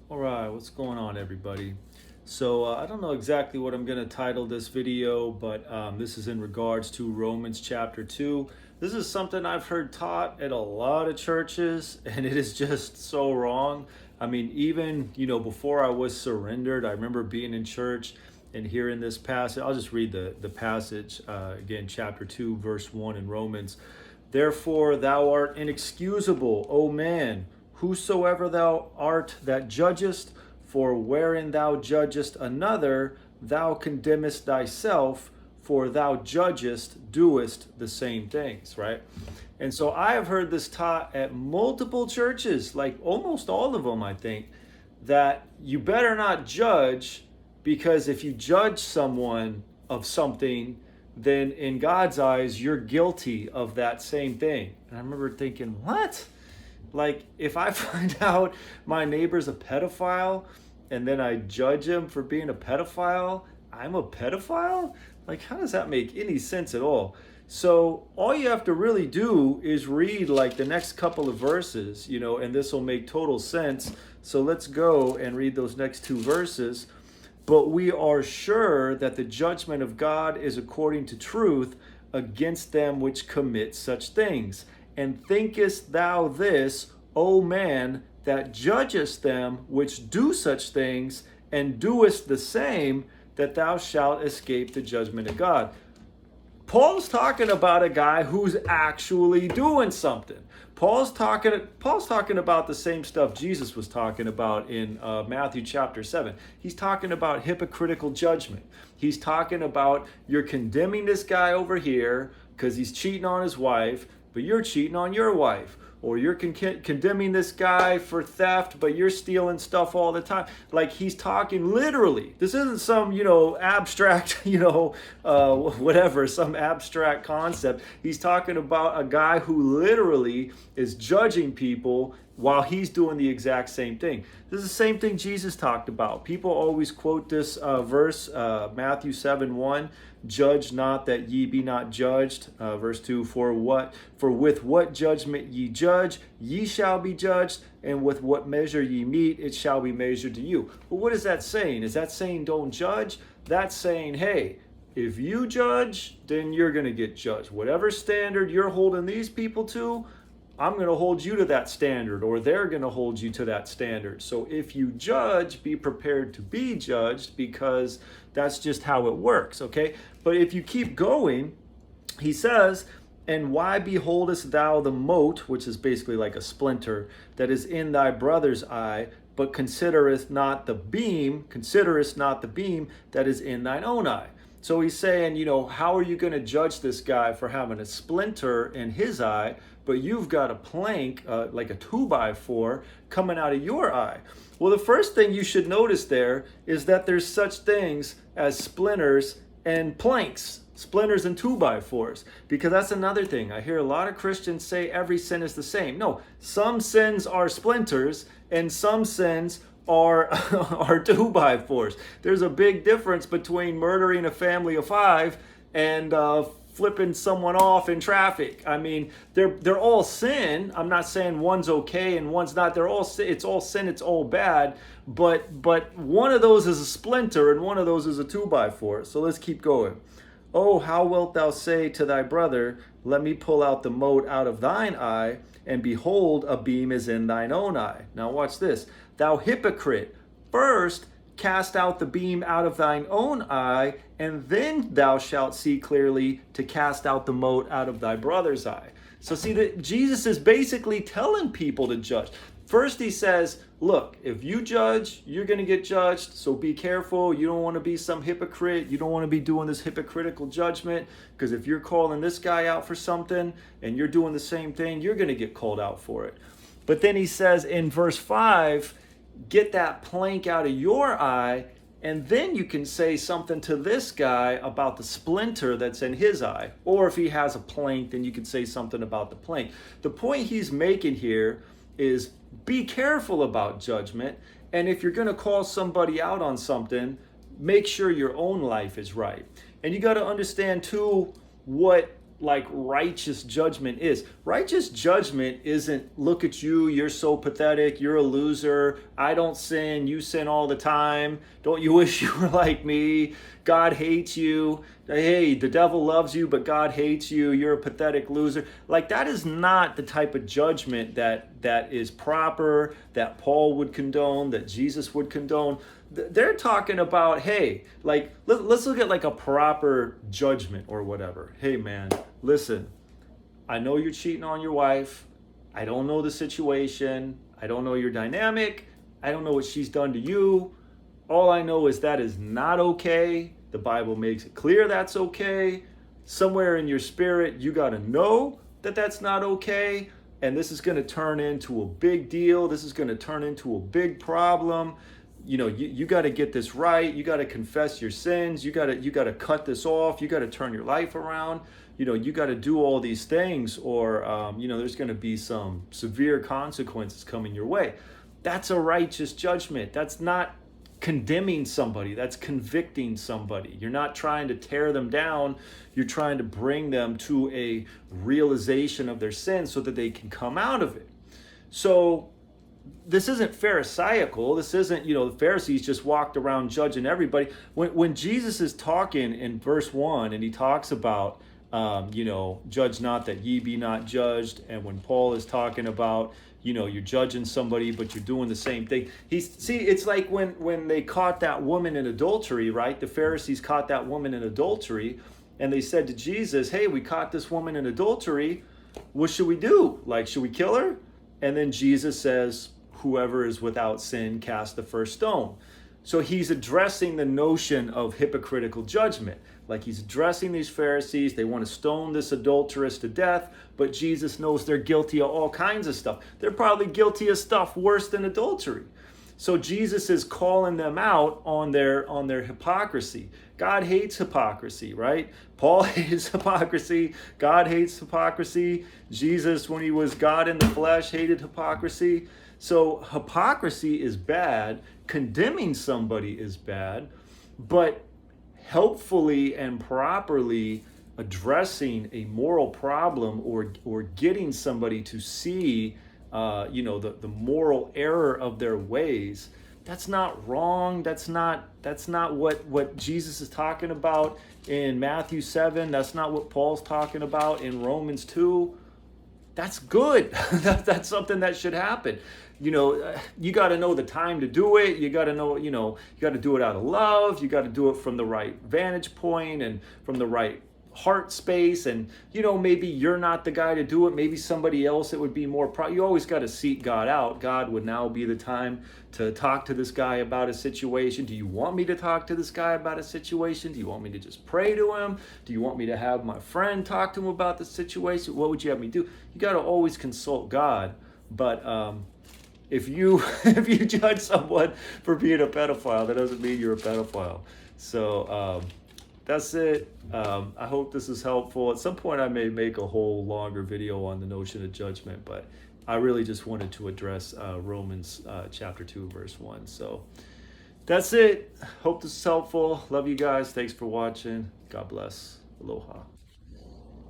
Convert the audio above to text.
All right, what's going on, everybody? So, I don't know exactly what I'm going to title this video, but this is in regards to Romans chapter 2. This is something I've heard taught at a lot of churches, and it is just so wrong. I mean, even, before I was surrendered, I remember being in church and hearing this passage. I'll just read the passage again, chapter 2, verse 1 in Romans. Therefore, thou art inexcusable, O man, whosoever thou art that judgest, for wherein thou judgest another, thou condemnest thyself, for thou judgest, doest the same things, right? And so I have heard this taught at multiple churches, like almost all of them, I think, that you better not judge, because if you judge someone of something, then in God's eyes, you're guilty of that same thing. And I remember thinking, what? Like, if I find out my neighbor's a pedophile and then I judge him for being a pedophile, I'm a pedophile? Like, how does that make any sense at all? So, all you have to really do is read like the next couple of verses, and this will make total sense. So, let's go and read those next two verses. But we are sure that the judgment of God is according to truth against them which commit such things. And thinkest thou this, O man, that judgest them which do such things, and doest the same, that thou shalt escape the judgment of God? Paul's talking about a guy who's actually doing something. Paul's talking about the same stuff Jesus was talking about in Matthew chapter 7. He's talking about hypocritical judgment. He's talking about you're condemning this guy over here because he's cheating on his wife, but you're cheating on your wife. Or you're condemning this guy for theft, but you're stealing stuff all the time. Like, he's talking literally. This isn't some, abstract, whatever, some abstract concept. He's talking about a guy who literally is judging people while he's doing the exact same thing. This is the same thing Jesus talked about. People always quote this verse, Matthew 7:1. Judge not that ye be not judged. Verse 2, for with what judgment ye judge, ye shall be judged, and with what measure ye meet, it shall be measured to you. But what is that saying? Is that saying don't judge? That's saying, hey, if you judge, then you're going to get judged. Whatever standard you're holding these people to, I'm going to hold you to that standard, or they're going to hold you to that standard. So if you judge, be prepared to be judged, because that's just how it works, okay? But if you keep going, he says, and why beholdest thou the mote, which is basically like a splinter, that is in thy brother's eye, but considerest not the beam that is in thine own eye? So he's saying, how are you going to judge this guy for having a splinter in his eye, but you've got a plank, like a 2x4, coming out of your eye? Well, the first thing you should notice there is that there's such things as splinters and planks, splinters and 2x4s, because that's another thing. I hear a lot of Christians say every sin is the same. No, some sins are splinters and some sins are 2x4s. There's a big difference between murdering a family of 5 and flipping someone off in traffic. I mean, they're all sin. I'm not saying one's okay and one's not. They're all sin. It's all sin. It's all bad. But one of those is a splinter and one of those is a 2x4. So let's keep going. Oh, how wilt thou say to thy brother, let me pull out the mote out of thine eye, and behold, a beam is in thine own eye. Now watch this. Thou hypocrite, first cast out the beam out of thine own eye, and then thou shalt see clearly to cast out the mote out of thy brother's eye. So see that Jesus is basically telling people to judge. First he says, look, if you judge, you're going to get judged, so be careful. You don't want to be some hypocrite. You don't want to be doing this hypocritical judgment, because if you're calling this guy out for something and you're doing the same thing, you're going to get called out for it. But then he says in verse 5, get that plank out of your eye, and then you can say something to this guy about the splinter that's in his eye. Or if he has a plank, then you can say something about the plank. The point he's making here is be careful about judgment. And if you're going to call somebody out on something, make sure your own life is right. And you got to understand too what like righteous judgment is. Righteous judgment isn't, look at you, you're so pathetic, you're a loser, I don't sin, you sin all the time, don't you wish you were like me, God hates you, hey, the devil loves you, but God hates you, you're a pathetic loser. Like, that is not the type of judgment that is proper, that Paul would condone, that Jesus would condone. They're talking about, hey, like, let's look at like a proper judgment or whatever. Hey, man, listen, I know you're cheating on your wife. I don't know the situation. I don't know your dynamic. I don't know what she's done to you. All I know is that is not okay. The Bible makes it clear that's okay. Somewhere in your spirit, you got to know that that's not okay. And this is going to turn into a big deal. This is going to turn into a big problem. You know, you got to get this right. You got to confess your sins. You got to cut this off. You got to turn your life around. You know, you got to do all these things, or you know, there's going to be some severe consequences coming your way. That's a righteous judgment. That's not condemning somebody. That's convicting somebody. You're not trying to tear them down. You're trying to bring them to a realization of their sin so that they can come out of it. So this isn't pharisaical. This isn't, you know, the Pharisees just walked around judging everybody. When Jesus is talking in verse 1 and he talks about, you know, judge not that ye be not judged. And when Paul is talking about, you know, you're judging somebody, but you're doing the same thing. It's like when they caught that woman in adultery, right? The Pharisees caught that woman in adultery and they said to Jesus, hey, we caught this woman in adultery. What should we do? Like, should we kill her? And then Jesus says, whoever is without sin, cast the first stone. So he's addressing the notion of hypocritical judgment. Like, he's addressing these Pharisees. They want to stone this adulteress to death, but Jesus knows they're guilty of all kinds of stuff. They're probably guilty of stuff worse than adultery. So Jesus is calling them out on their hypocrisy. God hates hypocrisy, right? Paul hates hypocrisy. God hates hypocrisy. Jesus, when he was God in the flesh, hated hypocrisy. So hypocrisy is bad. Condemning somebody is bad. But helpfully and properly addressing a moral problem or getting somebody to see you know, the moral error of their ways, that's not wrong. That's not what Jesus is talking about in Matthew 7. That's not what Paul's talking about in Romans 2. That's good. That's something that should happen. You know, you got to know the time to do it. You got to know, you know, you got to do it out of love. You got to do it from the right vantage point and from the right heart space. And, you know, maybe you're not the guy to do it. Maybe somebody else it would be more you always got to seek God out. God, would now be the time to talk to this guy about a situation? Do you want me to talk to this guy about a situation? Do you want me to just pray to him? Do you want me to have my friend talk to him about the situation? What would you have me do? You got to always consult God. But if you judge someone for being a pedophile, that doesn't mean you're a pedophile. So that's it. I hope this is helpful. At some point I may make a whole longer video on the notion of judgment, but I really just wanted to address Romans chapter 2 verse 1. So that's it. Hope this is helpful. Love you guys. Thanks for watching. God bless. Aloha.